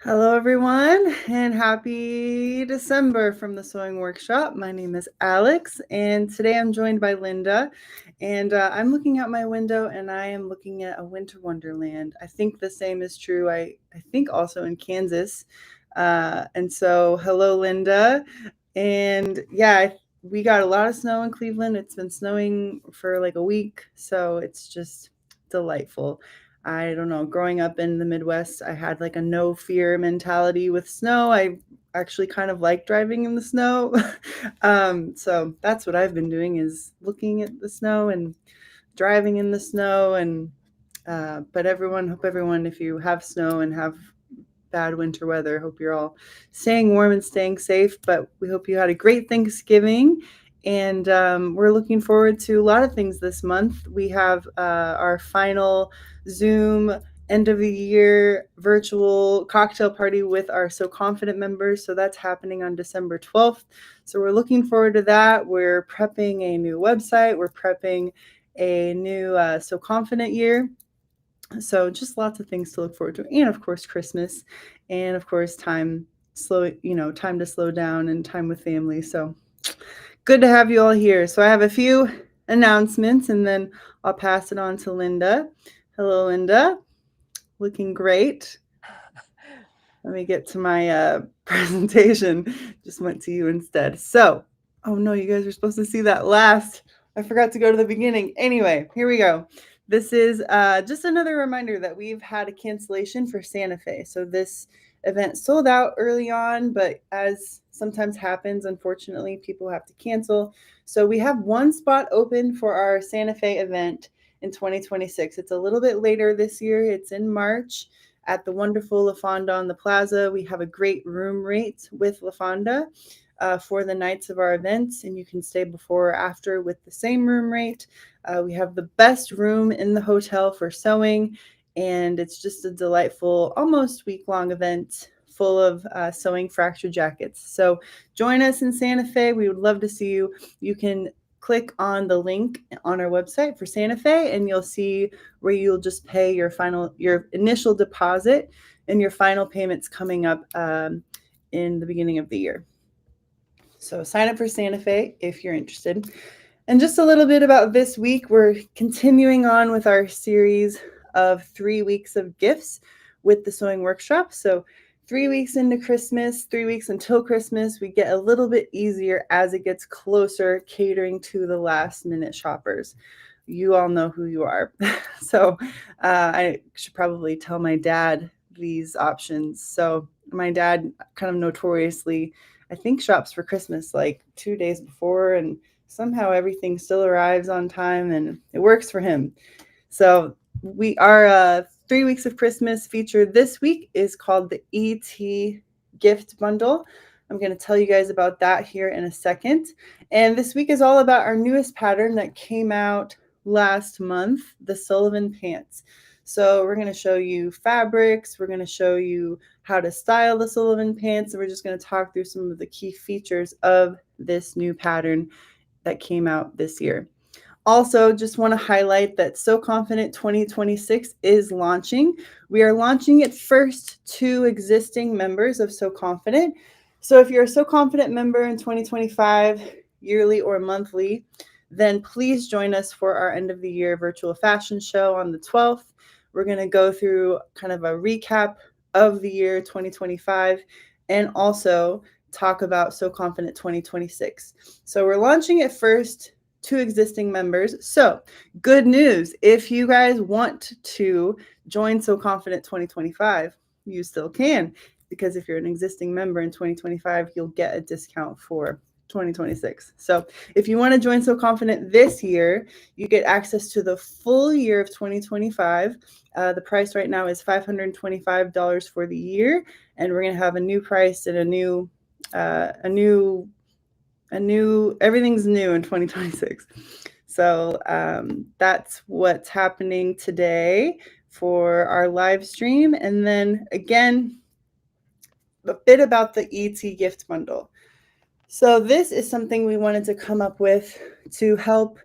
Hello, everyone, and happy December from the Sewing Workshop. My name is Alex, and today I'm joined by Linda. And I'm looking out my window, and I am looking at a winter wonderland. I think the same is true, I think, also in Kansas. And so, hello, Linda. And yeah, we got a lot of snow in Cleveland. It's been snowing for like a week, so it's just delightful. I don't know, growing up in the Midwest, I had like a no fear mentality with snow. I actually kind of like driving in the snow. So that's what I've been doing, is looking at the snow and driving in the snow. And but hope everyone, if you have snow and have bad winter weather, hope you're all staying warm and staying safe. But we hope you had a great Thanksgiving. And we're looking forward to a lot of things this month. We have our final Zoom end of the year virtual cocktail party with our So Confident members. So that's happening on December 12th. So we're looking forward to that. We're prepping a new website. We're prepping a new So Confident year. So just lots of things to look forward to. And of course, Christmas, and of course, time to slow down and time with family. So good to have you all here. So I have a few announcements, and then I'll pass it on to Linda. Hello, Linda. Looking great. Let me get to my presentation. Just went to you instead. So, oh no, you guys are supposed to see that last. I forgot to go to the beginning. Anyway, here we go. This is just another reminder that we've had a cancellation for Santa Fe. So this event sold out early on, but as sometimes happens, unfortunately, people have to cancel. So we have one spot open for our Santa Fe event in 2026. It's a little bit later this year. It's in March at the wonderful La Fonda on the Plaza. We have a great room rate with La Fonda for the nights of our events, and you can stay before or after with the same room rate. We have the best room in the hotel for sewing, and it's just a delightful, almost week-long event full of sewing fracture jackets. So join us in Santa Fe. We would love to see you. You can click on the link on our website for Santa Fe, and you'll see where you'll just pay your initial deposit, and your final payments coming up in the beginning of the year. So sign up for Santa Fe if you're interested. And just a little bit about this week, we're continuing on with our series of 3 weeks of gifts with the sewing workshop. So 3 weeks into Christmas, 3 weeks until Christmas, we get a little bit easier as it gets closer, catering to the last minute shoppers. You all know who you are. So I should probably tell my dad these options. So my dad kind of notoriously, I think, shops for Christmas like 2 days before, and somehow everything still arrives on time and it works for him. So our 3 weeks of Christmas feature this week is called the ET gift bundle. I'm going to tell you guys about that here in a second. And this week is all about our newest pattern that came out last month, the Sullivan Pants. So we're going to show you fabrics, we're going to show you how to style the Sullivan Pants, and we're just going to talk through some of the key features of this new pattern that came out this year. Also, just want to highlight that So Confident 2026 is launching. We are launching it first to existing members of So Confident. So if you're a So Confident member in 2025, yearly or monthly, then please join us for our end of the year virtual fashion show on the 12th. We're going to go through kind of a recap of the year 2025 and also talk about So Confident 2026. So we're launching it first to existing members. So good news, if you guys want to join So Confident 2025, you still can, because if you're an existing member in 2025, you'll get a discount for 2026. So if you want to join So Confident this year, you get access to the full year of 2025. The price right now is $525 for the year, and we're going to have a new price and everything's new in 2026. So that's what's happening today for our live stream. And then again, a bit about the ET gift bundle. So this is something we wanted to come up with to help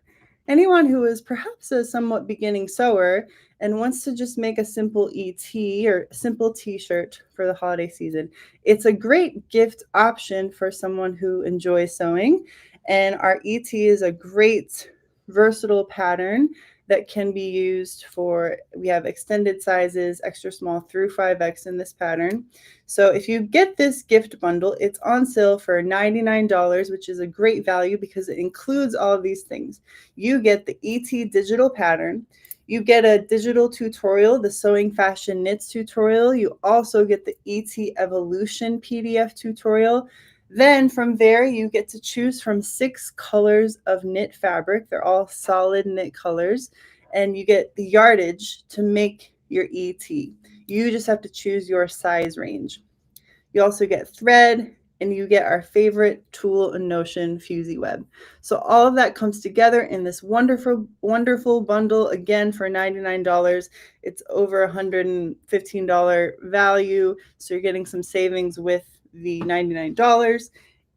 Anyone who is perhaps a somewhat beginning sewer and wants to just make a simple ET or simple t-shirt for the holiday season, it's a great gift option for someone who enjoys sewing. And our ET is a great versatile pattern that can be used for, we have extended sizes, extra small through 5X in this pattern. So if you get this gift bundle, it's on sale for $99, which is a great value because it includes all of these things. You get the ET digital pattern. You get a digital tutorial, the Sewing Fashion Knits tutorial. You also get the ET Evolution PDF tutorial. Then from there, you get to choose from 6 colors of knit fabric. They're all solid knit colors. And you get the yardage to make your ET. You just have to choose your size range. You also get thread, and you get our favorite tool in Notion, Fusey Web. So all of that comes together in this wonderful, wonderful bundle, again, for $99. It's over $115 value, so you're getting some savings with the $99,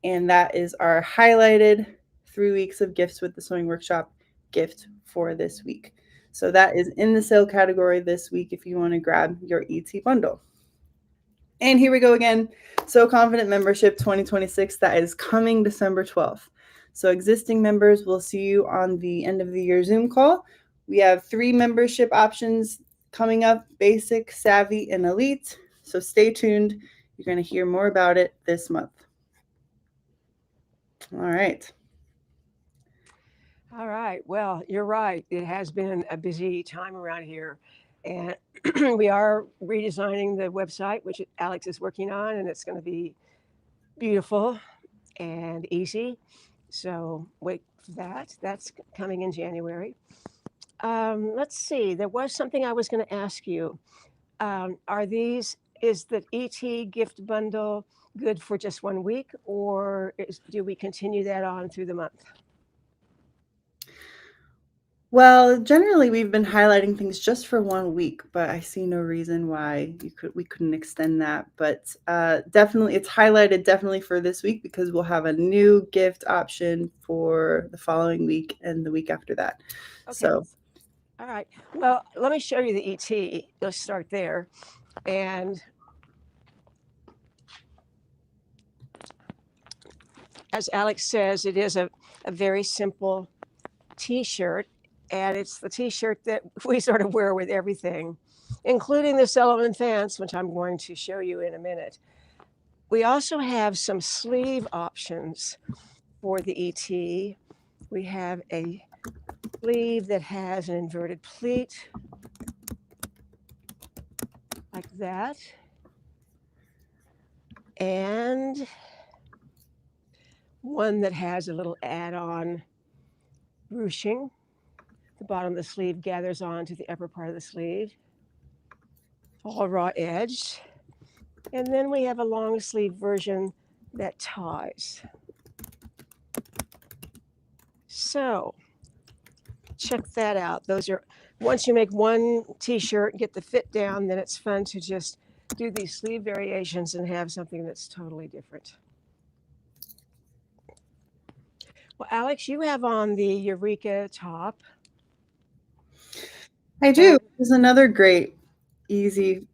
and that is our highlighted 3 weeks of gifts with the Sewing Workshop gift for this week. So that is in the sale category this week if you want to grab your ET bundle. And here we go again. Sew Confident Membership 2026, that is coming December 12th. So existing members will see you on the end of the year Zoom call. We have 3 membership options coming up: Basic, Savvy, and Elite. So stay tuned. You're going to hear more about it this month. All right. All right. Well, you're right. It has been a busy time around here. And we are redesigning the website, which Alex is working on, and it's going to be beautiful and easy. So wait for that. That's coming in January. Let's see. There was something I was going to ask you. Is the ET gift bundle good for just 1 week, or do we continue that on through the month? Well, generally we've been highlighting things just for 1 week, but I see no reason why we couldn't extend that. But definitely, it's highlighted definitely for this week because we'll have a new gift option for the following week and the week after that. Okay. So, all right. Well, let me show you the ET. Let's start there. And as Alex says, it is a very simple t-shirt, and it's the t-shirt that we sort of wear with everything, including the Sullivan Pants, which I'm going to show you in a minute. We also have some sleeve options for the ET. We have a sleeve that has an inverted pleat like that, and one that has a little add-on ruching. The bottom of the sleeve gathers on to the upper part of the sleeve, all raw edged. And then we have a long sleeve version that ties. So check that out. Those are, once you make one t-shirt and get the fit down, then it's fun to just do these sleeve variations and have something that's totally different. Well, Alex, you have on the Eureka top. I do. There's another great, easy.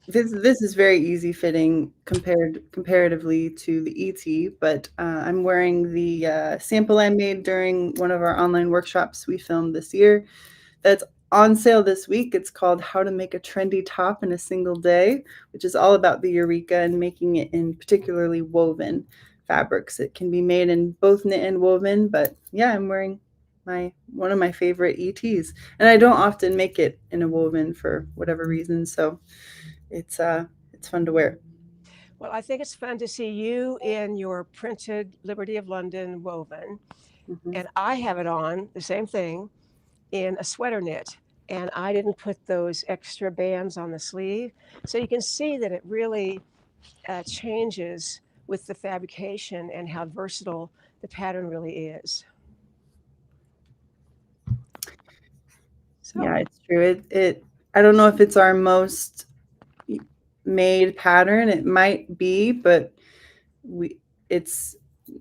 This is very easy fitting comparatively to the ET, but I'm wearing the sample I made during one of our online workshops we filmed this year. That's on sale this week. It's called How to Make a Trendy Top in a Single Day, which is all about the Eureka and making it in particularly woven fabrics. It can be made in both knit and woven, but yeah, I'm wearing one of my favorite ETs, and I don't often make it in a woven for whatever reason, so it's fun to wear. Well, I think it's fun to see you in your printed Liberty of London woven, and I have it on the same thing in a sweater knit, and I didn't put those extra bands on the sleeve, so you can see that it really changes with the fabrication and how versatile the pattern really is. So. Yeah, it's true. I don't know if it's our most made pattern. It might be, but it's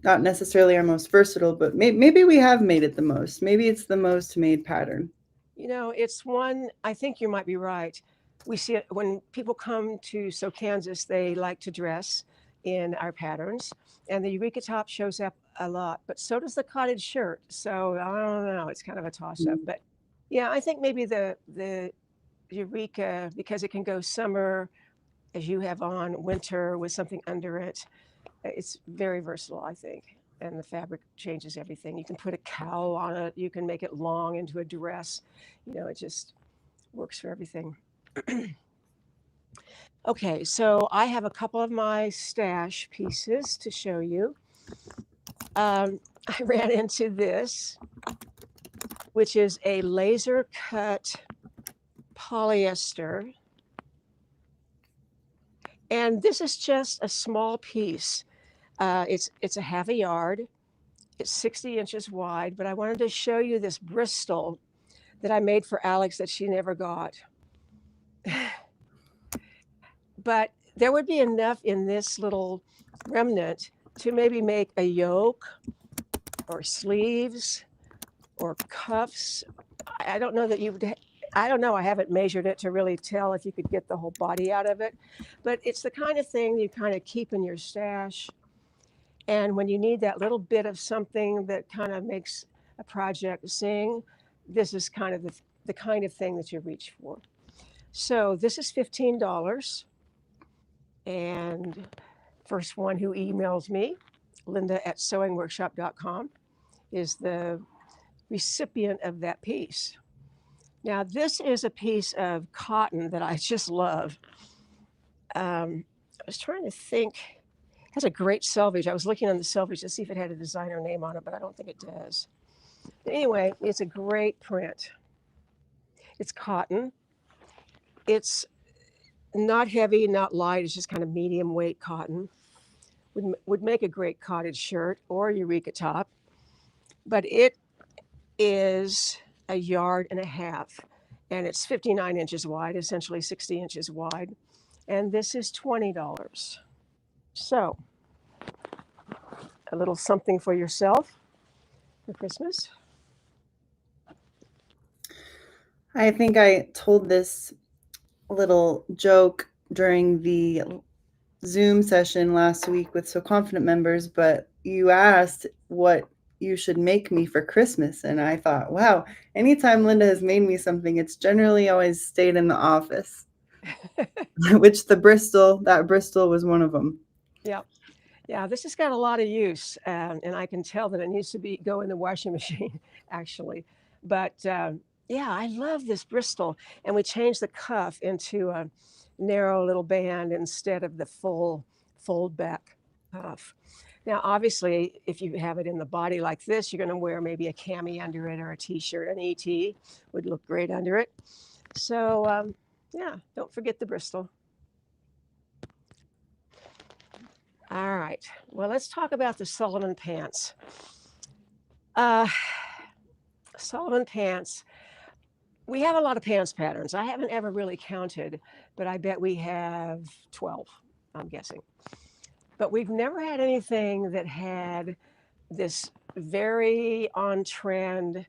not necessarily our most versatile, but maybe we have made it the most. Maybe it's the most made pattern. You know, it's one, I think you might be right. We see it when people come to Kansas, they like to dress in our patterns, and the Eureka top shows up a lot, but so does the cottage shirt. So I don't know, it's kind of a toss up. But yeah, I think maybe the Eureka, because it can go summer as you have on, winter with something under it. It's very versatile, I think. And the fabric changes everything. You can put a cowl on it. You can make it long into a dress. You know, it just works for everything. Okay, so I have a couple of my stash pieces to show you. I ran into this, which is a laser cut polyester. And this is just a small piece. It's a half a yard. It's 60 inches wide, but I wanted to show you this Bristol that I made for Alex that she never got. But there would be enough in this little remnant to maybe make a yoke or sleeves or cuffs. I don't know that you would. I don't know. I haven't measured it to really tell if you could get the whole body out of it, but it's the kind of thing you kind of keep in your stash. And when you need that little bit of something that kind of makes a project sing, this is kind of the kind of thing that you reach for. So this is $15. And first one who emails me, linda@sewingworkshop.com, is the recipient of that piece. Now, this is a piece of cotton that I just love. I was trying to think. It has a great selvage. I was looking on the selvage to see if it had a designer name on it, but I don't think it does. But anyway, it's a great print. It's cotton. It's not heavy, not light. It's just kind of medium weight cotton. Would make a great cottage shirt or Eureka top. But it is a yard and a half, and it's 59 inches wide, essentially 60 inches wide. And this is $20. So, a little something for yourself for Christmas. I think I told this little joke during the Zoom session last week with So Confident members, but you asked what you should make me for Christmas. And I thought, wow, anytime Linda has made me something, it's generally always stayed in the office, which that Bristol was one of them. Yeah. Yeah, this has got a lot of use, and I can tell that it needs to go in the washing machine, actually. But yeah, I love this Bristol, and we changed the cuff into a narrow little band instead of the full fold back cuff. Now, obviously, if you have it in the body like this, you're going to wear maybe a cami under it or a t-shirt. An ET would look great under it. So yeah, don't forget the Bristol. All right. Well, let's talk about the Sullivan Pants. Sullivan Pants. We have a lot of pants patterns. I haven't ever really counted, but I bet we have 12, I'm guessing. But we've never had anything that had this very on-trend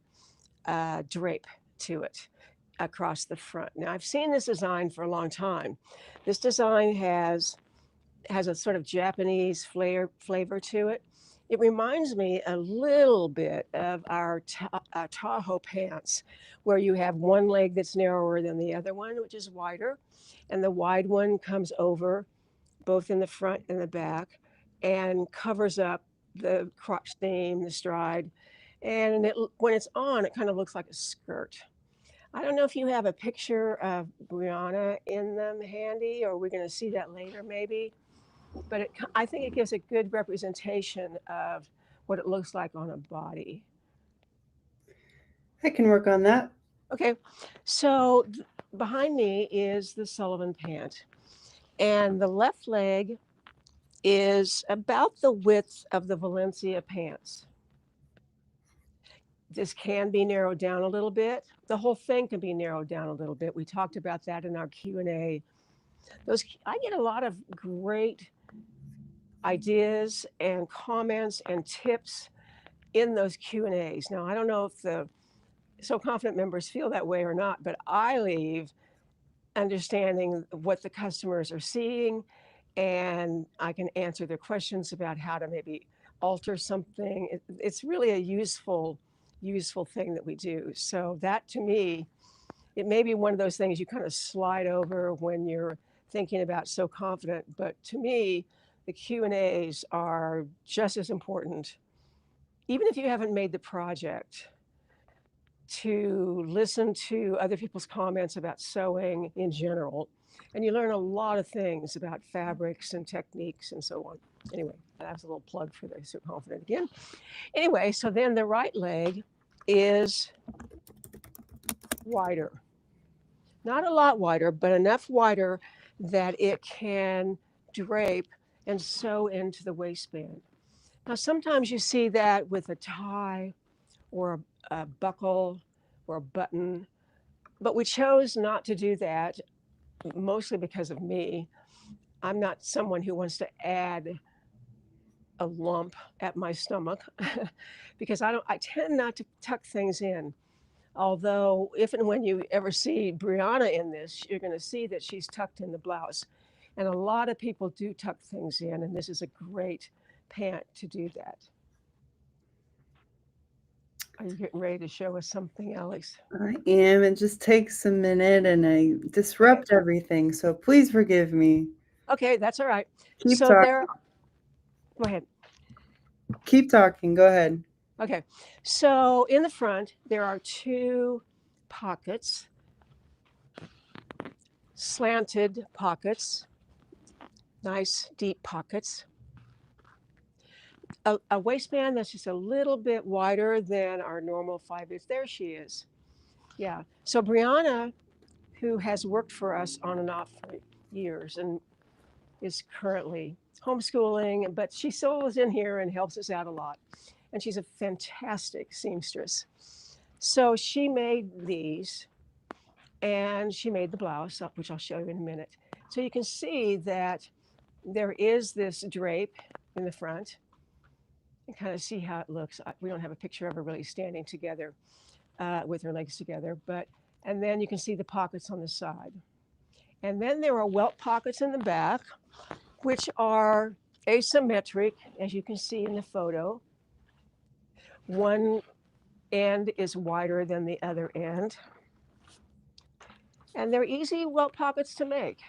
drape to it across the front. Now, I've seen this design for a long time. This design has a sort of Japanese flavor to it. It reminds me a little bit of our Tahoe pants, where you have one leg that's narrower than the other one, which is wider. And the wide one comes over both in the front and the back and covers up the crotch seam, the stride. And when it's on, it kind of looks like a skirt. I don't know if you have a picture of Brianna in them handy, or we're going to see that later maybe. But I think it gives a good representation of what it looks like on a body. I can work on that. Okay, so behind me is the Sullivan pant, and the left leg is about the width of the Valencia pants. This can be narrowed down a little bit. The whole thing can be narrowed down a little bit. We talked about that in our Q&A. I get a lot of great ideas and comments and tips in those Q&As. Now, I don't know if the So Confident members feel that way or not, but I leave understanding what the customers are seeing, and I can answer their questions about how to maybe alter something. It's really a useful thing that we do. So that, to me, it may be one of those things you kind of slide over when you're thinking about So Confident, but to me, the Q&As are just as important, even if you haven't made the project, to listen to other people's comments about sewing in general. And you learn a lot of things about fabrics and techniques and so on. Anyway, that's a little plug for the So Confident again. Anyway, so then the right leg is wider. Not a lot wider, but enough wider that it can drape and sew into the waistband. Now, sometimes you see that with a tie or a buckle or a button, but we chose not to do that, mostly because of me. I'm not someone who wants to add a lump at my stomach because I tend not to tuck things in. Although, if and when you ever see Brianna in this, you're going to see that she's tucked in the blouse. And a lot of people do tuck things in, and this is a great pant to do that. Are you getting ready to show us something, Alex? I am. It just takes a minute and I disrupt everything. So please forgive me. Okay, that's all right. Keep So talking. go ahead. Keep talking. Go ahead. Okay, so in the front, there are two pockets, slanted pockets, nice deep pockets. A waistband that's just a little bit wider than our normal 5/8. There she is. Yeah. So Brianna, who has worked for us on and off for years and is currently homeschooling, but she still is in here and helps us out a lot. And she's a fantastic seamstress. So she made these, and she made the blouse, which I'll show you in a minute. So you can see that there is this drape in the front, and kind of see how it looks. We don't have a picture of her really standing together with her legs together, and then you can see the pockets on the side. And then there are welt pockets in the back, which are asymmetric, as you can see in the photo. One end is wider than the other end. And they're easy welt pockets to make.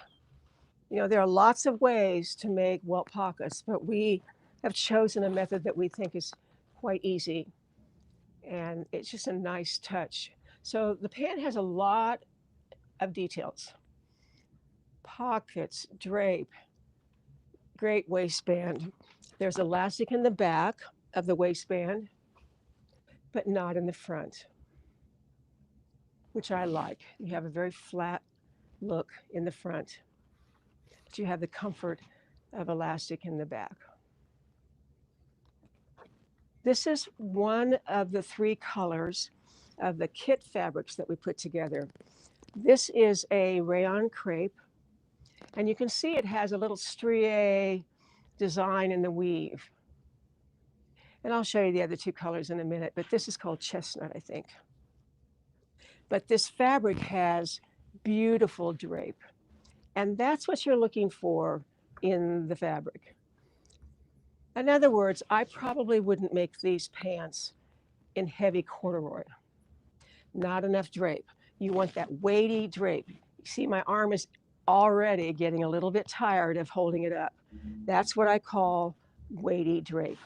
You know, there are lots of ways to make welt pockets, but we have chosen a method that we think is quite easy. And it's just a nice touch. So the pant has a lot of details. Pockets, drape, great waistband. There's elastic in the back of the waistband, but not in the front, which I like. You have a very flat look in the front, but you have the comfort of elastic in the back. This is one of the three colors of the kit fabrics that we put together. This is a rayon crepe, and you can see it has a little strié design in the weave. And I'll show you the other two colors in a minute, but this is called chestnut, I think. But this fabric has beautiful drape, and that's what you're looking for in the fabric. In other words, I probably wouldn't make these pants in heavy corduroy. Not enough drape. You want that weighty drape. You see, my arm is already getting a little bit tired of holding it up. That's what I call weighty drape.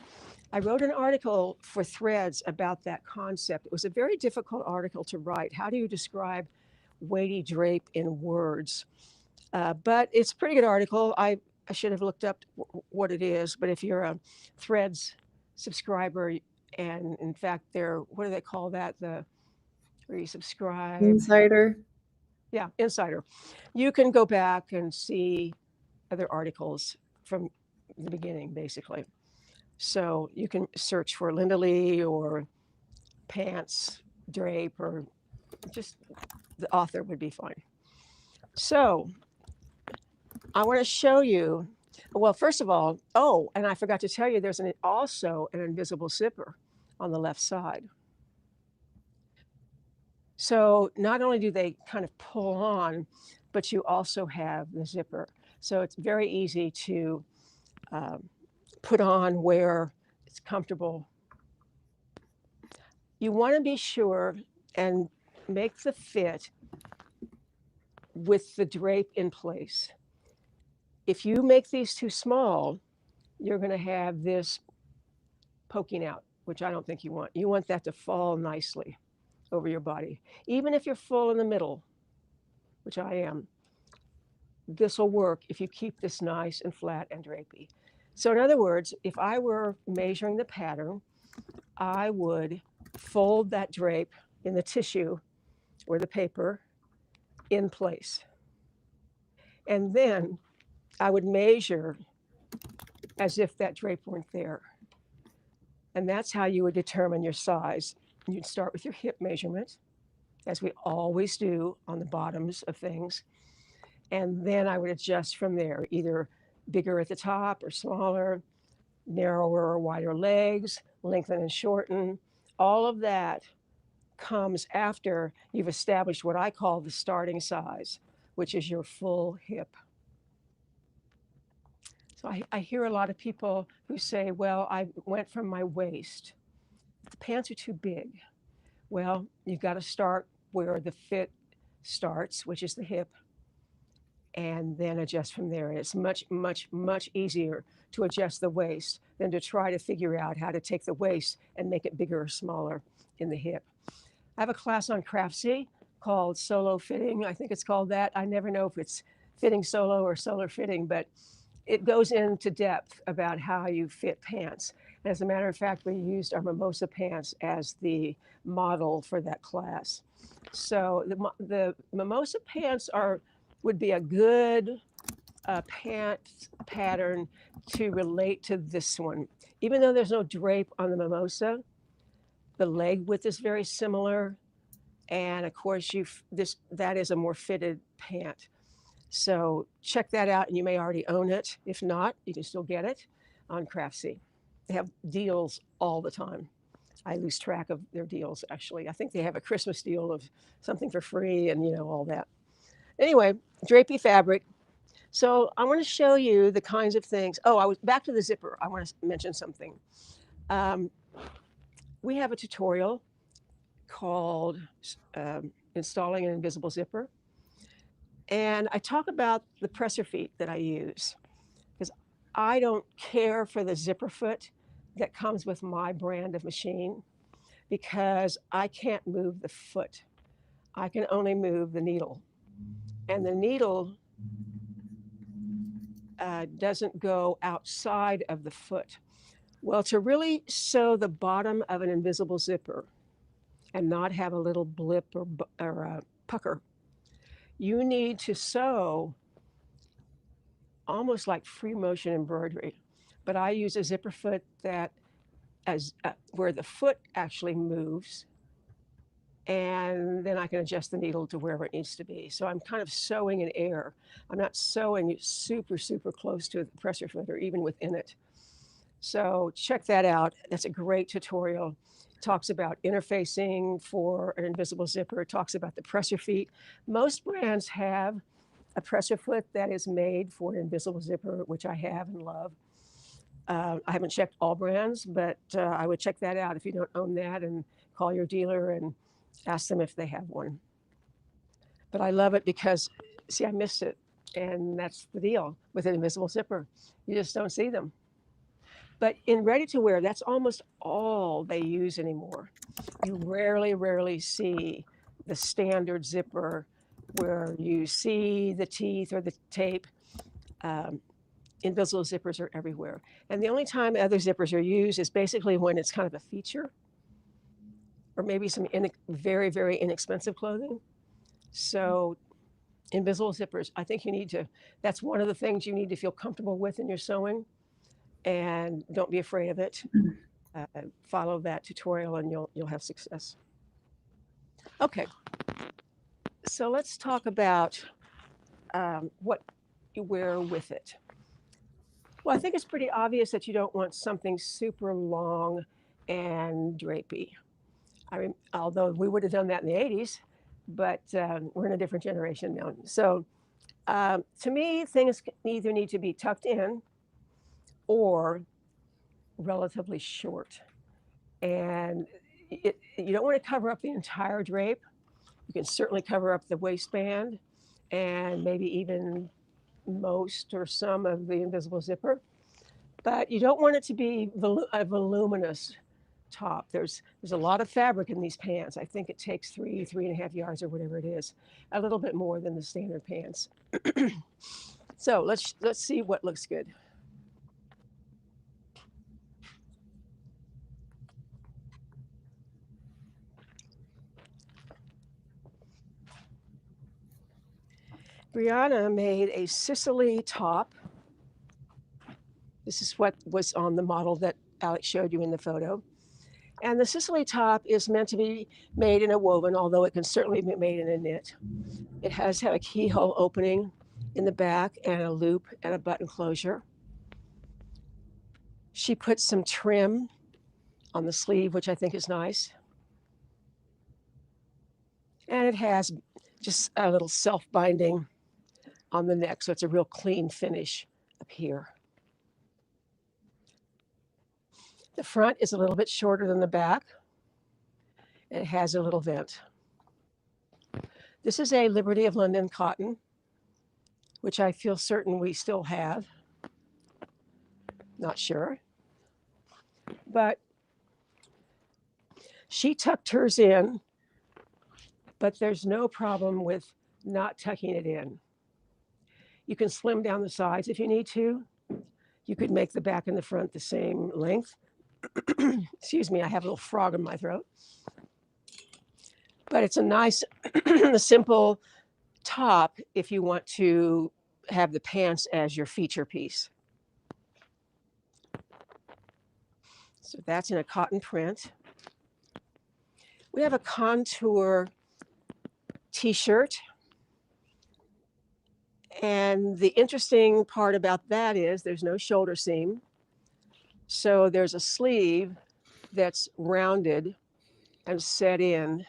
I wrote an article for Threads about that concept. It was a very difficult article to write. How do you describe weighty drape in words? But it's a pretty good article. I should have looked up what it is, but if you're a Threads subscriber, and in fact, what do they call that? Where you subscribe? Insider. Yeah, Insider. You can go back and see other articles from the beginning, basically. So you can search for Linda Lee or pants, drape, or just the author would be fine. So I want to show you Well, first of all, and I forgot to tell you, there's also an invisible zipper on the left side. So not only do they kind of pull on, but you also have the zipper. So it's very easy to put on where it's comfortable. You want to be sure and make the fit with the drape in place. If you make these too small, you're going to have this poking out, which I don't think you want. You want that to fall nicely over your body. Even if you're full in the middle, which I am, this will work if you keep this nice and flat and drapey. So in other words, if I were measuring the pattern, I would fold that drape in the tissue or the paper in place. And then I would measure as if that drape weren't there. And that's how you would determine your size. You'd start with your hip measurement, as we always do on the bottoms of things. And then I would adjust from there, either bigger at the top or smaller, narrower or wider legs, lengthen and shorten. All of that comes after you've established what I call the starting size, which is your full hip. So I hear a lot of people who say, well, I went from my waist. The pants are too big. Well, you've got to start where the fit starts, which is the hip, and then adjust from there. It's much, much, much easier to adjust the waist than to try to figure out how to take the waist and make it bigger or smaller in the hip. I have a class on Craftsy called Solo Fitting. I think it's called that. I never know if it's fitting solo or solar fitting, but it goes into depth about how you fit pants. And as a matter of fact, we used our mimosa pants as the model for that class. So the mimosa pants would be a good pant pattern to relate to this one. Even though there's no drape on the mimosa, the leg width is very similar. And of course, that is a more fitted pant. So check that out, and you may already own it. If not, you can still get it on Craftsy. They have deals all the time. I lose track of their deals, actually. I think they have a Christmas deal of something for free and, all that. Anyway, drapey fabric. So I want to show you the kinds of things. Oh, I was back to the zipper. I want to mention something. We have a tutorial called Installing an Invisible Zipper. And I talk about the presser feet that I use, because I don't care for the zipper foot that comes with my brand of machine, because I can't move the foot. I can only move the needle. And the needle doesn't go outside of the foot. Well, to really sew the bottom of an invisible zipper and not have a little blip or a pucker, you need to sew almost like free motion embroidery. But I use a zipper foot that where the foot actually moves, and then I can adjust the needle to wherever it needs to be. So I'm kind of sewing in air. I'm not sewing super, super close to the presser foot or even within it. So check that out. That's a great tutorial. It talks about interfacing for an invisible zipper. It talks about the presser feet. Most brands have a presser foot that is made for an invisible zipper, which I have and love. I haven't checked all brands, but I would check that out if you don't own that, and call your dealer and ask them if they have one. But I love it because, see, I missed it. And that's the deal with an invisible zipper. You just don't see them. But in ready to wear, that's almost all they use anymore. You rarely, rarely see the standard zipper where you see the teeth or the tape. Invisible zippers are everywhere. And the only time other zippers are used is basically when it's kind of a feature, or maybe some very, very inexpensive clothing. So invisible zippers, I think that's one of the things you need to feel comfortable with in your sewing, and don't be afraid of it. Follow that tutorial and you'll have success. Okay, so let's talk about what you wear with it. Well, I think it's pretty obvious that you don't want something super long and drapey. I mean, although we would have done that in the 80s, but we're in a different generation now. So to me, things either need to be tucked in or relatively short. And you don't want to cover up the entire drape. You can certainly cover up the waistband and maybe even most or some of the invisible zipper, but you don't want it to be a voluminous top. There's a lot of fabric in these pants. I think it takes 3.5 yards or whatever it is, a little bit more than the standard pants. So let's see what looks good. Brianna made a Sicily top. This is what was on the model that Alex showed you in the photo. And the Sicily top is meant to be made in a woven, although it can certainly be made in a knit. It has a keyhole opening in the back and a loop and a button closure. She put some trim on the sleeve, which I think is nice. And it has just a little self-binding on the neck, so it's a real clean finish up here. The front is a little bit shorter than the back. It has a little vent. This is a Liberty of London cotton, which I feel certain we still have. Not sure. But she tucked hers in, but there's no problem with not tucking it in. You can slim down the sides if you need to. You could make the back and the front the same length. Excuse me, I have a little frog in my throat. But it's a nice, simple top if you want to have the pants as your feature piece. So that's in a cotton print. We have a contour t-shirt. And the interesting part about that is there's no shoulder seam. So there's a sleeve that's rounded and set in.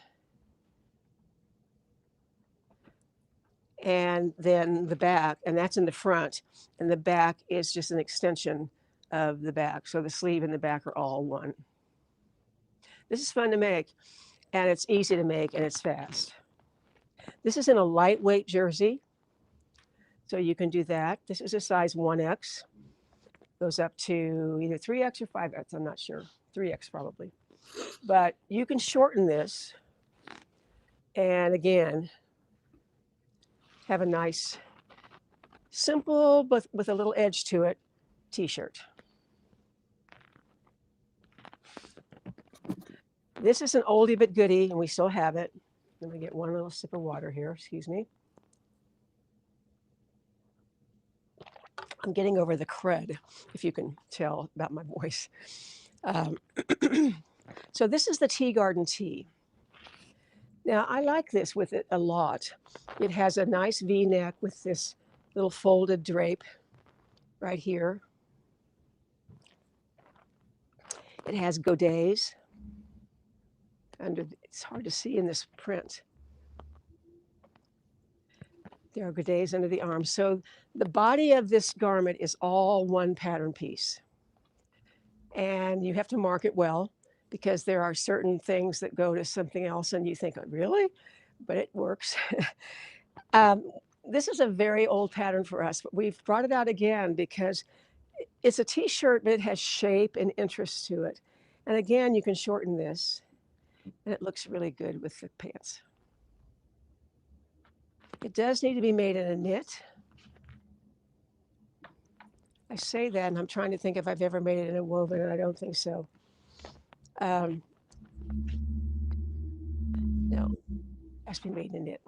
And then the back, and that's in the front, and the back is just an extension of the back. So the sleeve and the back are all one. This is fun to make, and it's easy to make, and it's fast. This is in a lightweight jersey, so you can do that. This is a size 1X. Goes up to either 3X or 5X, I'm not sure. 3X probably. But you can shorten this, and again, have a nice, simple, but with a little edge to it, t-shirt. This is an oldie but goodie, and we still have it. Let me get one little sip of water here, excuse me. I'm getting over the crud, if you can tell about my voice. So this is the Tea Garden Tee. Now, I like this with it a lot. It has a nice V-neck with this little folded drape right here. It has godets. It's hard to see in this print. There are godets under the arms. So the body of this garment is all one pattern piece. And you have to mark it well, because there are certain things that go to something else and you think, oh, really? But it works. This is a very old pattern for us, but we've brought it out again because it's a t-shirt, but it has shape and interest to it. And again, you can shorten this, and it looks really good with the pants. It does need to be made in a knit. I say that, and I'm trying to think if I've ever made it in a woven, and I don't think so. No, it has to be made in a knit.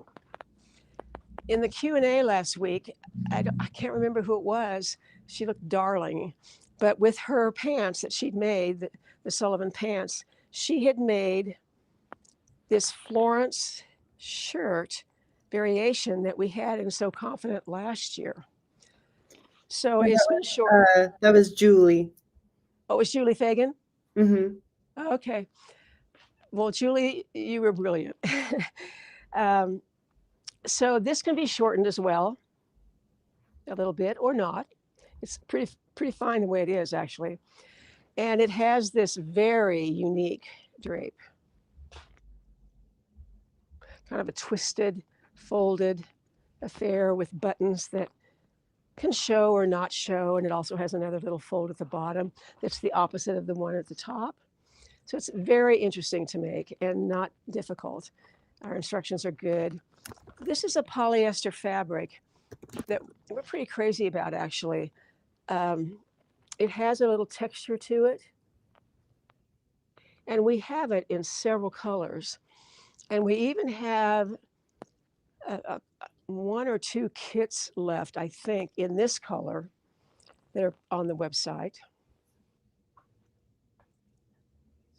In the Q&A last week, I can't remember who it was. She looked darling, but with her pants that she'd made, the Sullivan Pants, she had made this Florence shirt variation that we had in So Confident last year. So Yeah, it's been short. that was Julie. Oh, it was Julie Fagan? Hmm. Oh, okay. Well, Julie, you were brilliant. um, so this can be shortened as well, a little bit or not. It's pretty fine the way it is, actually. And it has this very unique drape, kind of a twisted, folded affair with buttons that can show or not show. And it also has another little fold at the bottom that's the opposite of the one at the top. So it's very interesting to make and not difficult. Our instructions are good. This is a polyester fabric that we're pretty crazy about, actually. It has a little texture to it, and we have it in several colors. And we even have one or two kits left, I think, in this color that are on the website.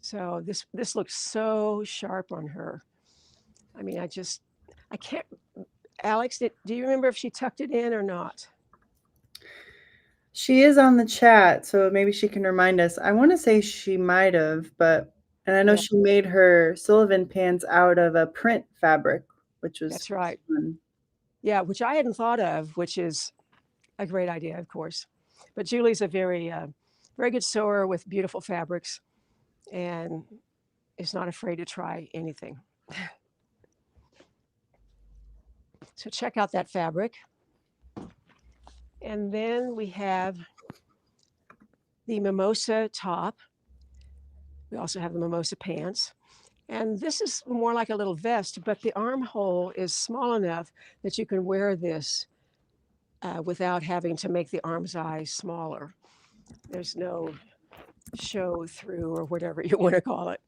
So this looks so sharp on her. I mean, I can't. Alex, do you remember if she tucked it in or not? She is on the chat, so maybe she can remind us. I want to say she might have, and I know Yeah, she made her Sullivan pants out of a print fabric, which was that's right. fun. Yeah, which I hadn't thought of, which is a great idea, of course. But Julie's a very good sewer with beautiful fabrics, and is not afraid to try anything. So check out that fabric. And then we have the mimosa top. We also have the mimosa pants. And this is more like a little vest, but the armhole is small enough that you can wear this without having to make the arm's eyes smaller. There's no show through or whatever you want to call it.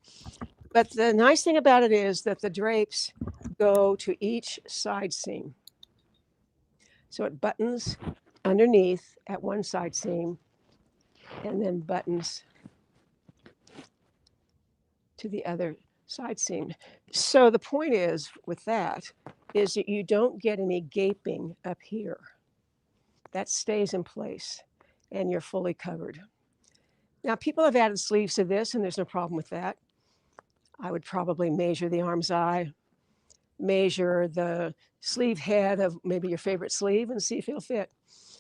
But the nice thing about it is that the drapes go to each side seam. So it buttons underneath at one side seam and then buttons to the other side seam. So the point is with that is that you don't get any gaping up here. That stays in place and you're fully covered. Now, people have added sleeves to this, and there's no problem with that. I would probably measure the arm's eye, measure the sleeve head of maybe your favorite sleeve, and see if it'll fit.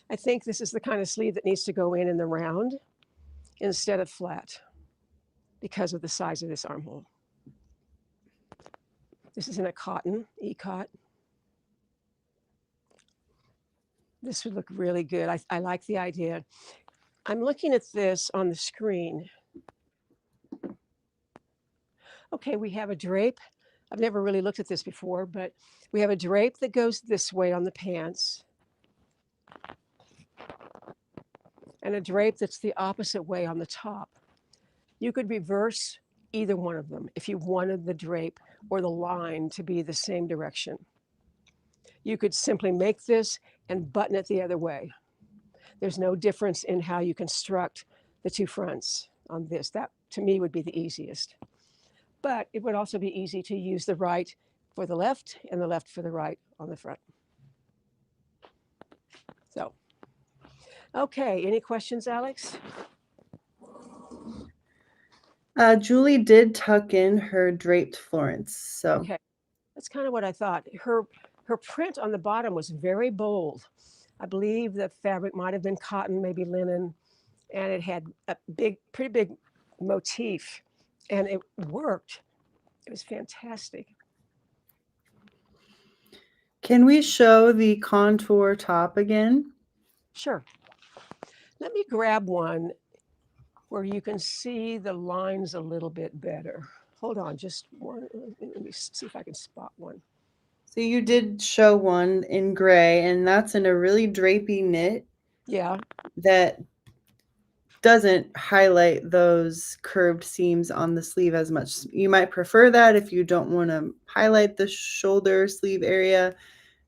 I think this is the kind of sleeve that needs to go in the round instead of flat because of the size of this armhole. This is in a cotton, E-cot. This would look really good. I like the idea. I'm looking at this on the screen. Okay, we have a drape. I've never really looked at this before, but we have a drape that goes this way on the pants and a drape that's the opposite way on the top. You could reverse either one of them if you wanted the drape or the line to be the same direction. You could simply make this and button it the other way. There's no difference in how you construct the two fronts on this. That, to me, would be the easiest. But it would also be easy to use the right for the left and the left for the right on the front. So, okay, any questions, Alex? Julie did tuck in her draped Florence, so Okay, that's kind of what I thought. Her print on the bottom was very bold. I believe the fabric might have been cotton, maybe linen, and it had a pretty big motif, and it worked. It was fantastic. can we show the contour top again? Sure. Let me grab one where you can see the lines a little bit better. Hold on, just one. Let me see if I can spot one. So you did show one in gray, and that's in a really drapey knit. Yeah. That doesn't highlight those curved seams on the sleeve as much. You might prefer that if you don't want to highlight the shoulder sleeve area.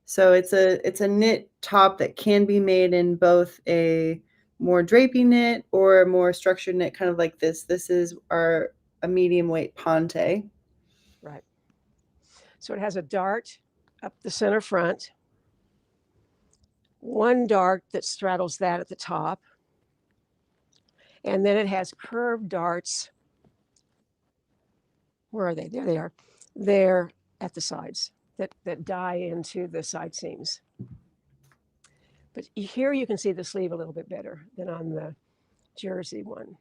So it's a knit top that can be made in both a more drapey knit or a more structured knit, kind of like this. This is a medium weight ponte. Right. So it has a dart up the center front one dart that straddles that at the top, and then it has curved darts. Where are they? There they are. They're at the sides that die into the side seams. But here you can see the sleeve a little bit better than on the jersey one.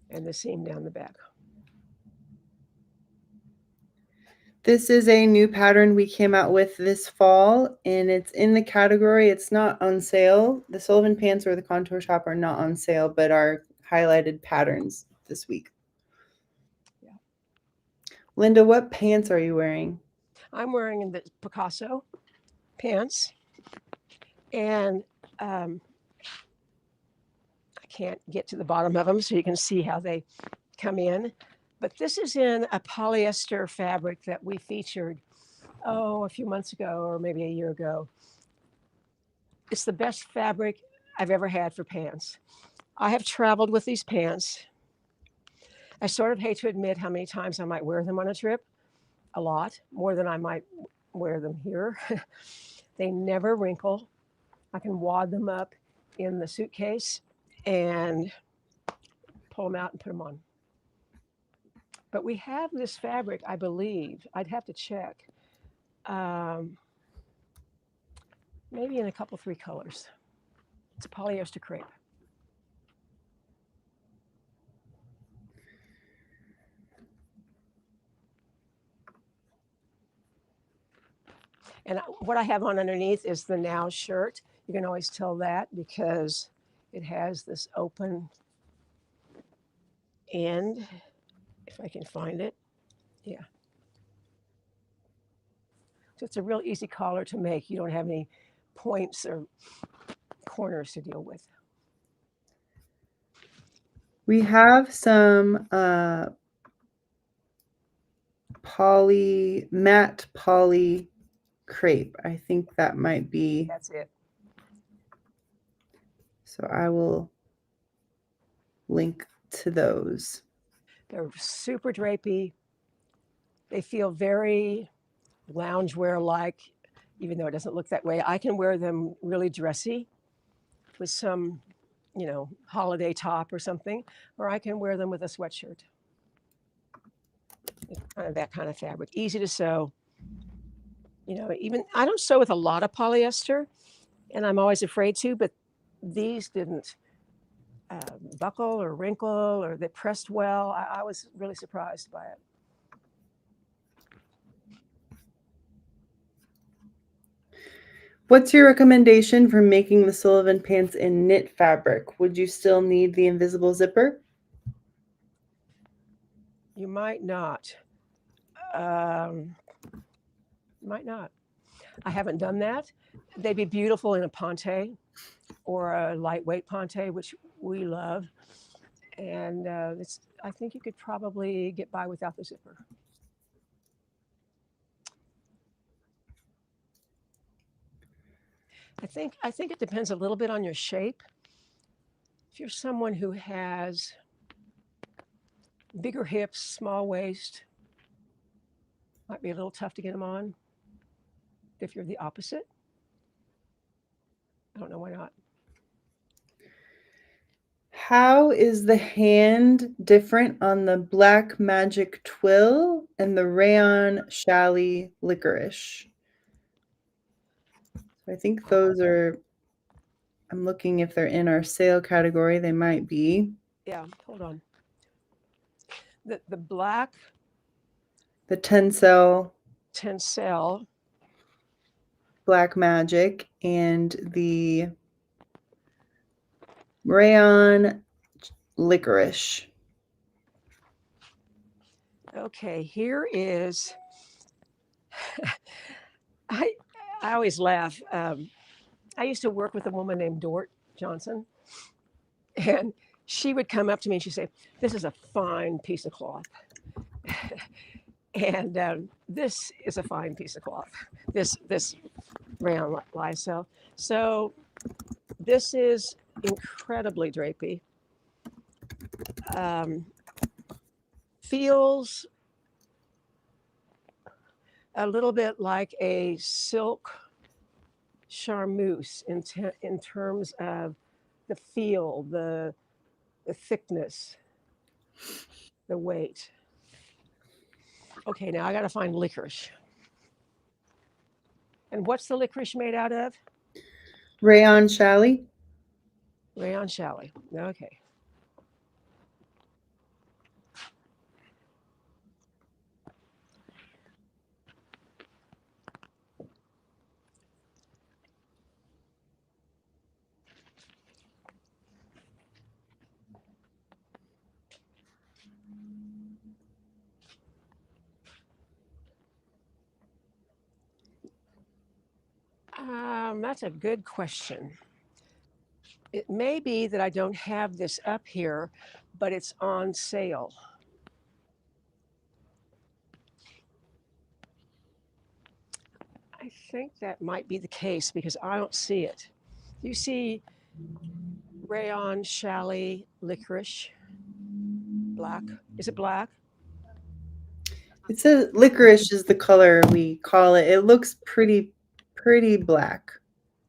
And the seam down the back. This is a new pattern we came out with this fall, and it's in the category, it's not on sale. The Sullivan Pants or the Contour Shop are not on sale, but are highlighted patterns this week. Yeah. Linda, what pants are you wearing? I'm wearing the Picasso pants, and I can't get to the bottom of them so you can see how they come in. But this is in a polyester fabric that we featured, a few months ago or maybe a year ago. It's the best fabric I've ever had for pants. I have traveled with these pants. I sort of hate to admit how many times I might wear them on a trip. A lot, more than I might wear them here. They never wrinkle. I can wad them up in the suitcase and pull them out and put them on. But we have this fabric, I believe, I'd have to check, maybe in a couple, 3 colors. It's a polyester crepe. And what I have on underneath is the Now shirt. You can always tell that because it has this open end, if I can find it. Yeah. So it's a real easy collar to make. You don't have any points or corners to deal with. We have some matte poly crepe. I think that might be. That's it. So I will link to those. They're super drapey. They feel very loungewear-like, even though it doesn't look that way. I can wear them really dressy with some, holiday top or something, or I can wear them with a sweatshirt. It's kind of that kind of fabric, easy to sew. Even I don't sew with a lot of polyester, and I'm always afraid to, but these didn't buckle or wrinkle, or they pressed well. I was really surprised by it. What's your recommendation for making the Sullivan Pants in knit fabric? Would you still need the invisible zipper? You might not. Might not. I haven't done that. They'd be beautiful in a ponte or a lightweight ponte, which we love. And I think you could probably get by without the zipper. I think it depends a little bit on your shape. If you're someone who has bigger hips, small waist, might be a little tough to get them on. If you're the opposite, I don't know why not. How is the hand different on the Black Magic Twill and the Rayon Chalet Licorice? I think those are, I'm looking if they're in our sale category. They might be. Yeah, hold on. The black. The Tencel. Black Magic and the Rayon Licorice. Okay, here is. I always laugh. I used to work with a woman named Dort Johnson, and she would come up to me and she'd say, "This is a fine piece of cloth." And this is a fine piece of cloth. This rayon lyocell. So this is incredibly drapey. Feels a little bit like a silk charmeuse in terms of the feel, the thickness, the weight. Okay, now I got to find licorice. And what's the licorice made out of? Rayon challis. Rayon challis. Okay. That's a good question. It may be that I don't have this up here, but it's on sale. I think that might be the case because I don't see it. You see rayon, challis, licorice, black. Is it black? It says licorice is the color we call it. It looks pretty black.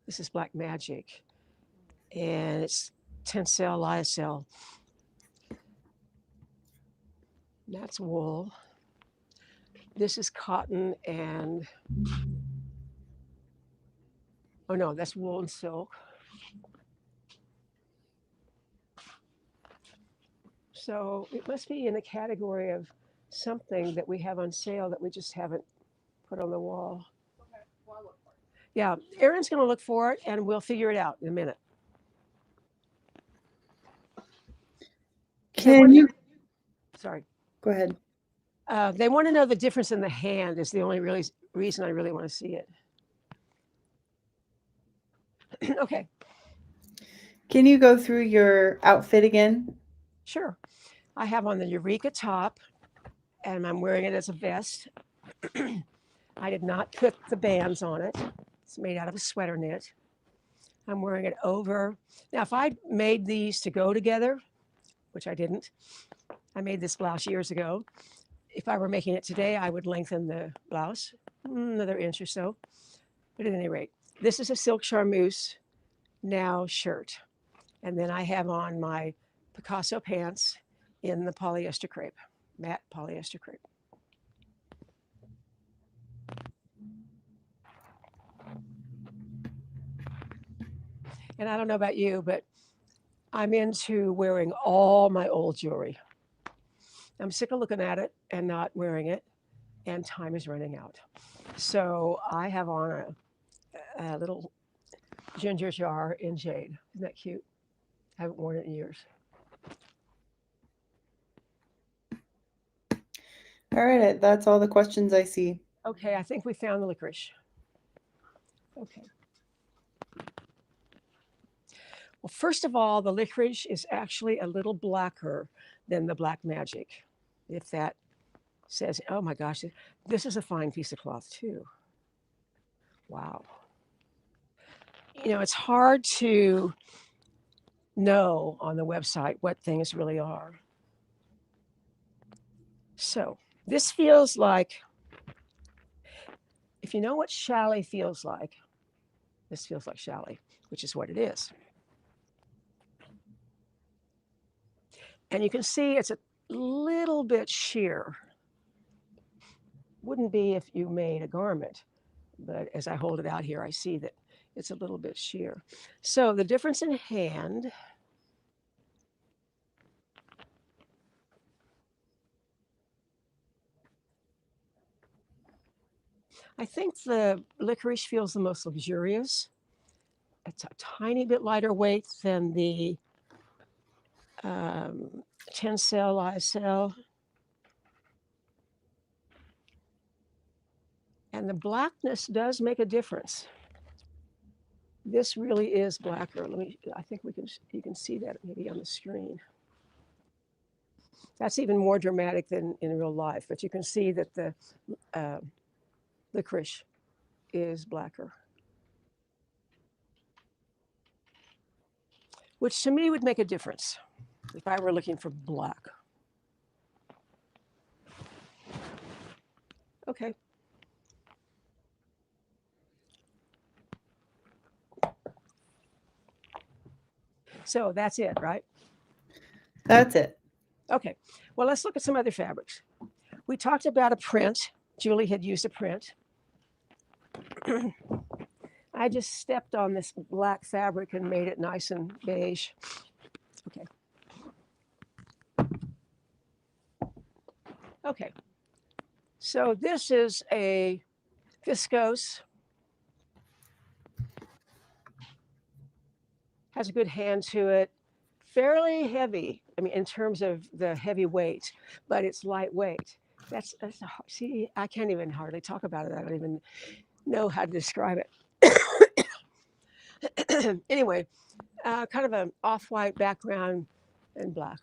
This is Black Magic. And it's tencel, lyocell. That's wool. This is cotton and, oh no, that's wool and silk. So it must be in the category of something that we have on sale that we just haven't put on the wall. Okay, well, I'll look for it. Yeah, Erin's going to look for it and we'll figure it out in a minute. Can you? Sorry. Go ahead. They want to know the difference in the hand is the only reason I really want to see it. Okay. Can you go through your outfit again? Sure. I have on the Eureka top and I'm wearing it as a vest. I did not put the bands on it. It's made out of a sweater knit. I'm wearing it over. Now, if I made these to go together, which I didn't, I made this blouse years ago. If I were making it today, I would lengthen the blouse another inch or so. But at any rate, this is a silk charmeuse now shirt. And then I have on my Picasso pants in the polyester crepe, matte polyester crepe. And I don't know about you, but I'm into wearing all my old jewelry. I'm sick of looking at it and not wearing it, and time is running out. So I have on a little ginger jar in jade. Isn't that cute? I haven't worn it in years. All right, that's all the questions I see. Okay, I think we found the licorice. Okay. Well, first of all, the licorice is actually a little blacker than the Black Magic. If that says, oh my gosh, this is a fine piece of cloth too. Wow. You know, it's hard to know on the website what things really are. So this feels like, if you know what challis feels like, this feels like challis, which is what it is. And you can see it's a little bit sheer. Wouldn't be if you made a garment, but as I hold it out here, I see that it's a little bit sheer. So the difference in hand, I think the licorice feels the most luxurious. It's a tiny bit lighter weight than the tencel, lyocell. And the blackness does make a difference. This really is blacker. I think you can see that maybe on the screen. That's even more dramatic than in real life, but you can see that the licorice is blacker. Which to me would make a difference if I were looking for black. Okay. So that's it, right? That's it. Okay. Well, let's look at some other fabrics. We talked about a print. Julie had used a print. I just stepped on this black fabric and made it nice and beige. Okay. Okay. So this is a viscose. Has a good hand to it. Fairly heavy. I mean, in terms of the heavy weight, but it's lightweight. See, I can't even hardly talk about it. I don't even know how to describe it. Anyway, kind of an off-white background and black.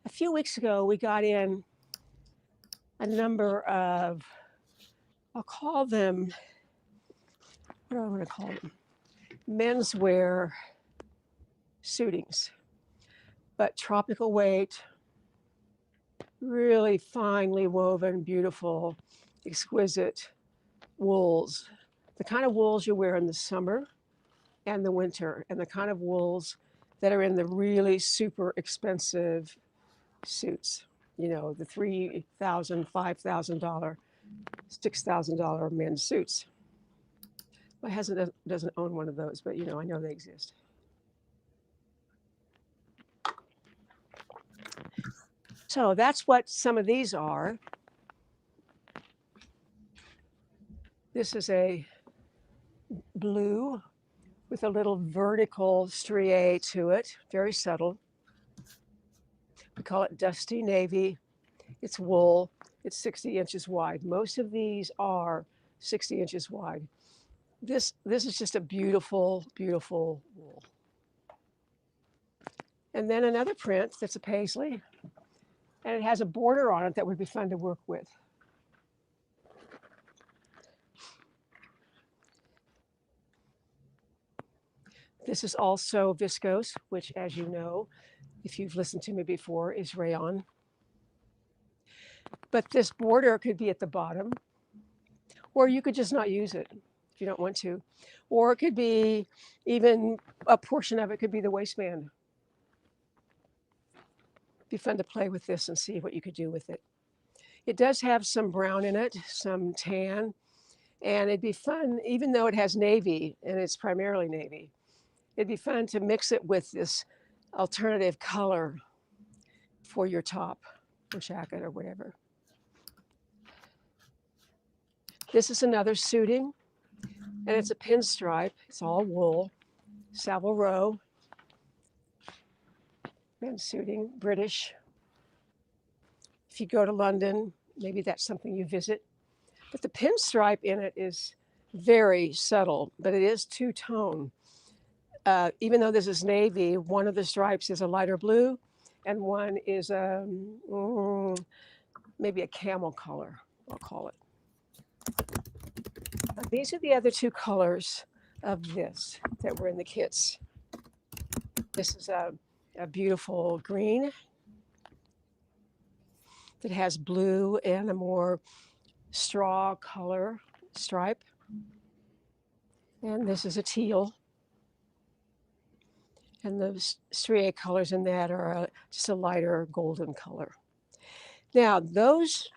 A few weeks ago, we got in a number of, I'll call them, what do I want to call them? Menswear suitings, but tropical weight, really finely woven, beautiful, exquisite wools. The kind of wools you wear in the summer and the winter, and the kind of wools that are in the really super expensive suits. You know, the $3,000, $5,000, $6,000 men's suits. My husband doesn't own one of those, but you know, I know they exist. So that's what some of these are. This is a blue with a little vertical striae to it, very subtle. We call it dusty navy. It's wool. It's 60 inches wide. Most of these are 60 inches wide. This is just a beautiful, beautiful wool. And then another print that's a paisley, and it has a border on it that would be fun to work with. This is also viscose, which, as you know, if you've listened to me before, is rayon. But this border could be at the bottom, or you could just not use it if you don't want to. Or it could be even a portion of it could be the waistband. It'd be fun to play with this and see what you could do with it. It does have some brown in it, some tan, and it'd be fun, even though it has navy, and it's primarily navy, it'd be fun to mix it with this alternative color for your top or jacket or whatever. This is another suiting, and it's a pinstripe. It's all wool, Savile Row, men's suiting, British. If you go to London, maybe that's something you visit. But the pinstripe in it is very subtle, but it is two-tone. Even though this is navy, one of the stripes is a lighter blue, and one is maybe a camel color, I'll call it. These are the other two colors of this that were in the kits. This is a beautiful green that has blue and a more straw color stripe. And this is a teal. And the striae colors in that are just a lighter golden color. Now, those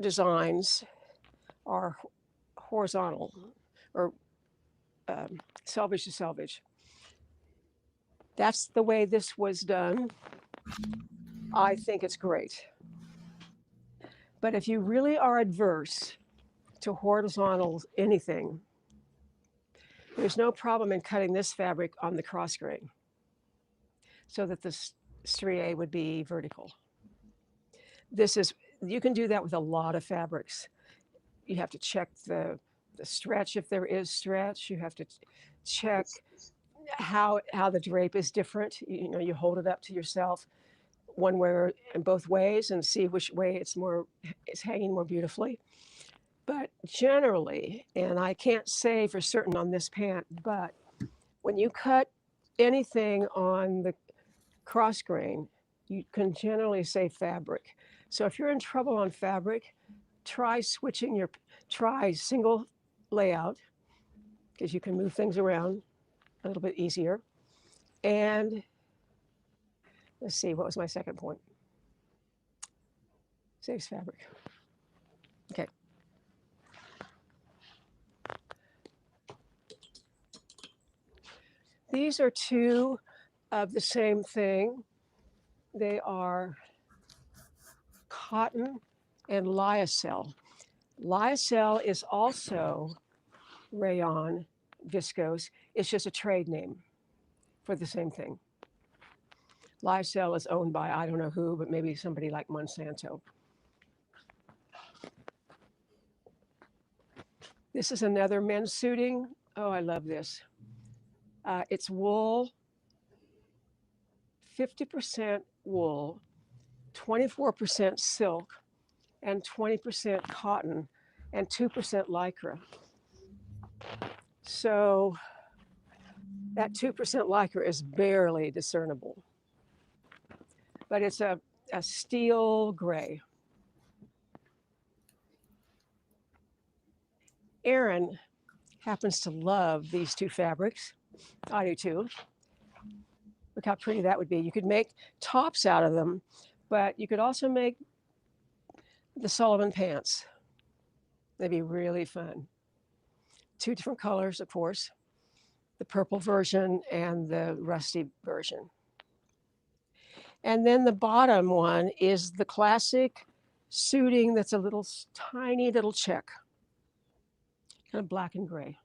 designs are horizontal or selvage to selvage. That's the way this was done. I think it's great. But if you really are adverse to horizontal anything, there's no problem in cutting this fabric on the cross grain so that the striae would be vertical. You can do that with a lot of fabrics. You have to check the stretch if there is stretch. You have to check how the drape is different. You know, you hold it up to yourself one way and both ways and see which way it's hanging more beautifully. But generally, and I can't say for certain on this pant, but when you cut anything on the cross grain, you can generally save fabric. So if you're in trouble on fabric, try single layout because you can move things around a little bit easier. And let's see, what was my second point? Saves fabric. Okay. These are two of the same thing. They are cotton and lyocell. Lyocell is also rayon viscose. It's just a trade name for the same thing. Lyocell is owned by I don't know who, but maybe somebody like Monsanto. This is another men's suiting. Oh, I love this. It's wool, 50% wool, 24% silk, and 20% cotton, and 2% lycra. So that 2% lycra is barely discernible, but it's a steel gray. Erin happens to love these two fabrics. I do too. Look how pretty that would be. You could make tops out of them, but you could also make the Sullivan pants. They'd be really fun. Two different colors, of course, the purple version and the rusty version. And then the bottom one is the classic suiting that's a little tiny little check, kind of black and gray.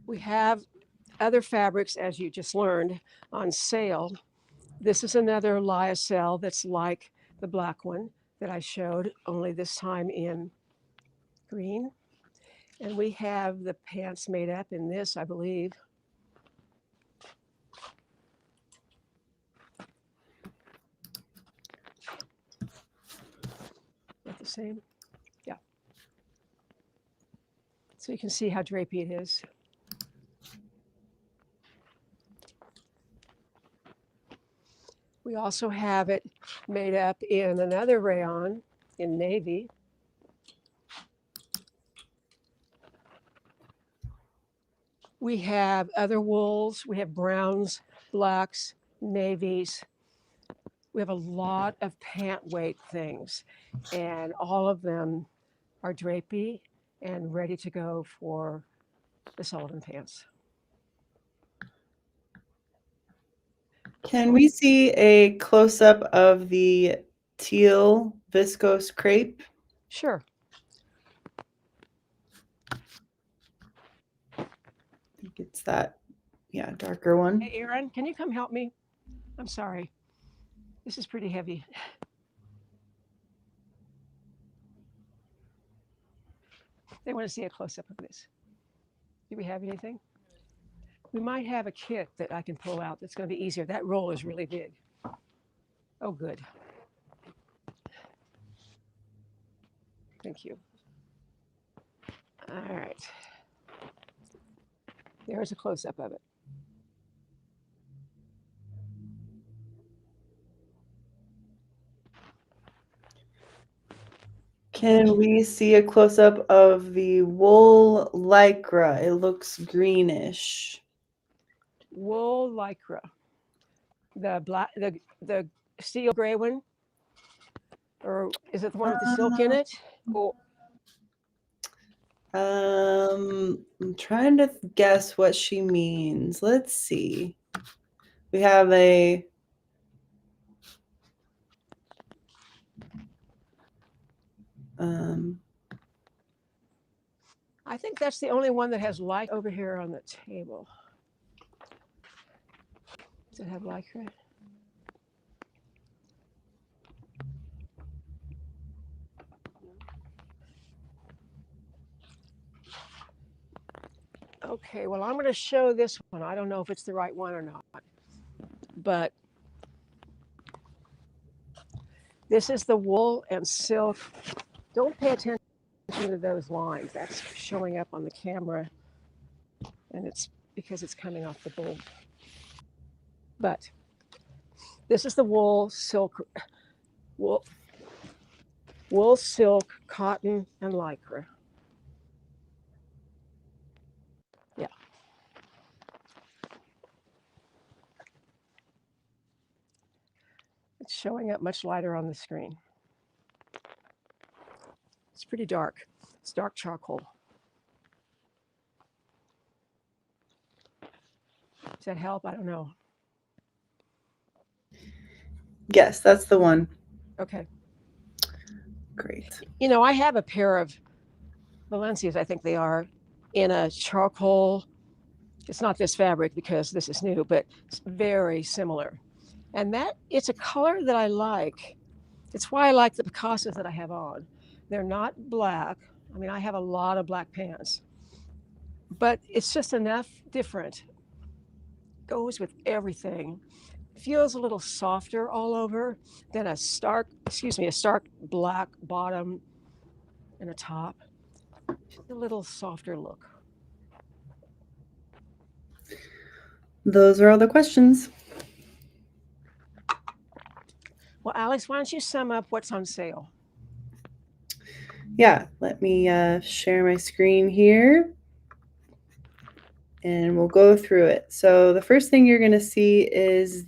We have other fabrics, as you just learned, on sale. This is another lyocell that's like the black one that I showed, only this time in green. And we have the pants made up in this, I believe. Not the same? Yeah. So you can see how drapey it is. We also have it made up in another rayon in navy. We have other wools. We have browns, blacks, navies. We have a lot of pant weight things, and all of them are drapey and ready to go for the Sullivan pants. Can we see a close-up of the teal viscose crepe? Sure. I think it's that, yeah, darker one. Hey, Erin, can you come help me? I'm sorry. This is pretty heavy. They want to see a close-up of this. Do we have anything? We might have a kit that I can pull out that's going to be easier. That roll is really big. Oh, good. Thank you. All right. There's a close-up of it. Can we see a close-up of the wool lycra? It looks greenish. Wool lycra. The black, the steel gray one, or is it the one with the silk in it? Or I'm trying to guess what she means. Let's see. We have a I think that's the only one that has lycra over here on the table. Does it have lycra? Okay, well, I'm going to show this one. I don't know if it's the right one or not, but this is the wool and silk. Don't pay attention to those lines. That's showing up on the camera, and it's because it's coming off the bulb. But this is the wool, silk, wool, wool, silk, cotton, and lycra. Yeah. It's showing up much lighter on the screen. It's pretty dark. It's dark charcoal. Does that help? I don't know. Yes, that's the one. Okay. Great. You know, I have a pair of Valencias, I think they are, in a charcoal. It's not this fabric because this is new, but it's very similar. And that it's a color that I like. It's why I like the Picassos that I have on. They're not black. I mean, I have a lot of black pants, but it's just enough different. Goes with everything. Feels a little softer all over than a stark black bottom and a top. Just a little softer look. Those are all the questions. Well, Alex, why don't you sum up what's on sale? Yeah, let me share my screen here and we'll go through it. So the first thing you're going to see is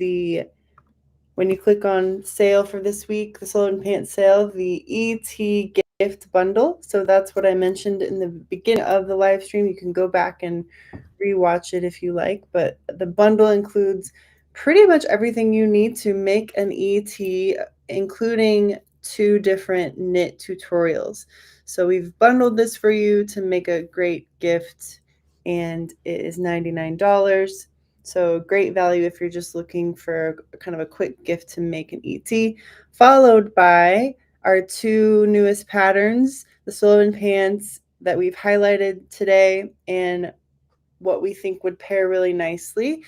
when you click on sale for this week, the Sullivan Pants sale, the ET gift bundle. So that's what I mentioned in the beginning of the live stream. You can go back and rewatch it if you like, but the bundle includes pretty much everything you need to make an ET, including 2 different knit tutorials. So we've bundled this for you to make a great gift, and it is $99. So great value if you're just looking for kind of a quick gift to make an ET, followed by our 2 newest patterns, the Sullivan Pants that we've highlighted today, and what we think would pair really nicely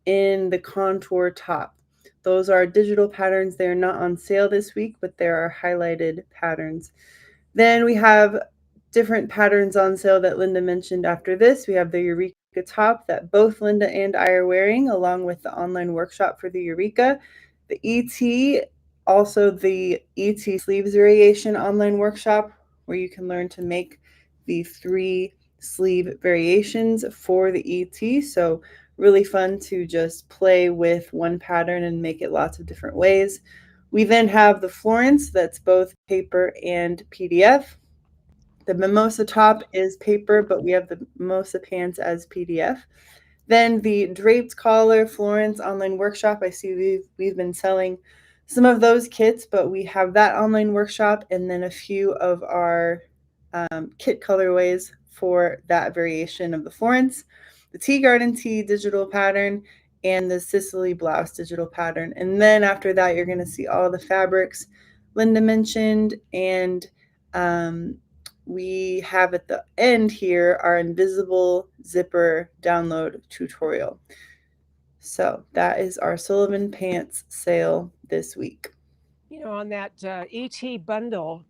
in the contour top. Those are digital patterns. They're not on sale this week, but there are highlighted patterns. Then we have different patterns on sale that Linda mentioned after this. We have the Eureka top that both Linda and I are wearing, along with the online workshop for the Eureka. The ET, also the ET sleeves variation online workshop, where you can learn to make the 3 sleeve variations for the ET. So really fun to just play with one pattern and make it lots of different ways. We then have the Florence that's both paper and PDF. The Mimosa top is paper, but we have the Mimosa pants as PDF. Then the draped collar Florence online workshop. I see we've been selling some of those kits, but we have that online workshop and then a few of our kit colorways for that variation of the Florence, the Tea Garden Tee digital pattern, and the Sicily blouse digital pattern. And then after that, you're going to see all the fabrics Linda mentioned, and we have at the end here our invisible zipper download tutorial. So that is our Sullivan Pants sale this week. You know, on that ET bundle,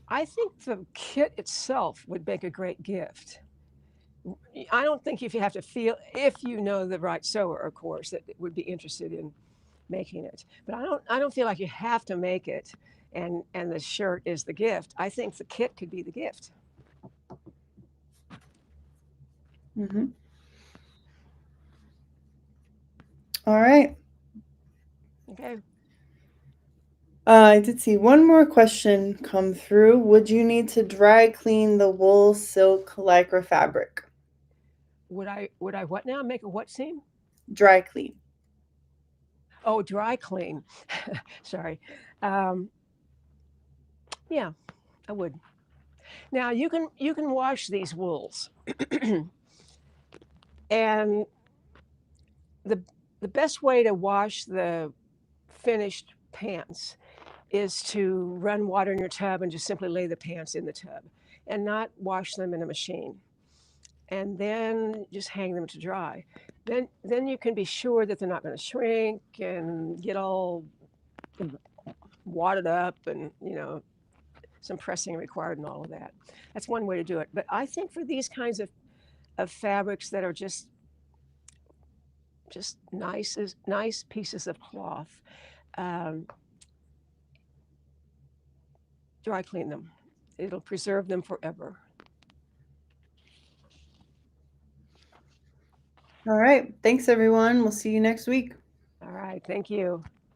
I think the kit itself would make a great gift. I don't think if you have to feel, if you know the right sewer, of course, that would be interested in making it. But I don't feel like you have to make it, and the shirt is the gift. I think the kit could be the gift. Mm-hmm. All right. Okay. I did see one more question come through. Would you need to dry clean the wool, silk, lycra fabric? Would I what now? Make a what seam? Dry clean. Oh, dry clean. Sorry. Yeah, I would. Now you can wash these wools, and the best way to wash the finished pants is to run water in your tub and just simply lay the pants in the tub and not wash them in a machine, and then just hang them to dry. Then you can be sure that they're not going to shrink and get all wadded up, and some pressing required and all of that. That's one way to do it. But I think for these kinds of fabrics that are just nice pieces of cloth, dry clean them. It'll preserve them forever. All right. Thanks, everyone. We'll see you next week. All right. Thank you.